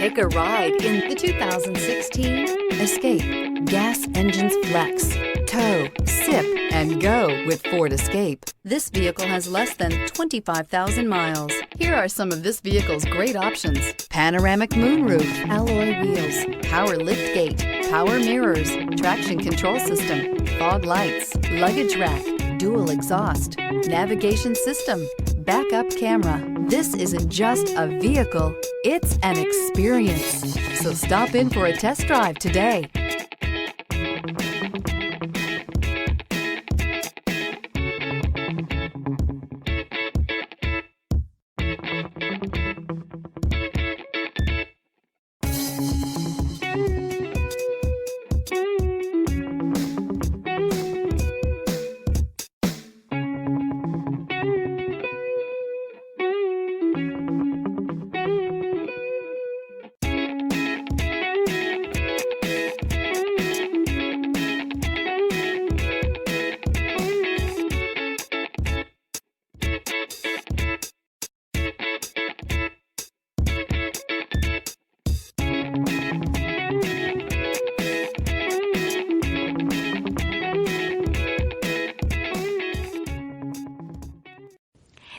Take a ride in the 2016 Escape. Gas engines flex, tow, sip, and go with Ford Escape. This vehicle has less than 25,000 miles. Here are some of this vehicle's great options: panoramic moonroof, alloy wheels, power liftgate, power mirrors, traction control system, fog lights, luggage rack, dual exhaust, navigation system, backup camera. This isn't just a vehicle, it's an experience. So stop in for a test drive today.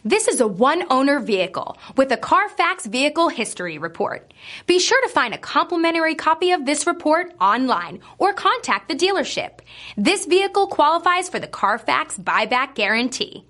This is a one-owner vehicle with a Carfax Vehicle History Report. Be sure to find a complimentary copy of this report online or contact the dealership. This vehicle qualifies for the Carfax Buyback Guarantee.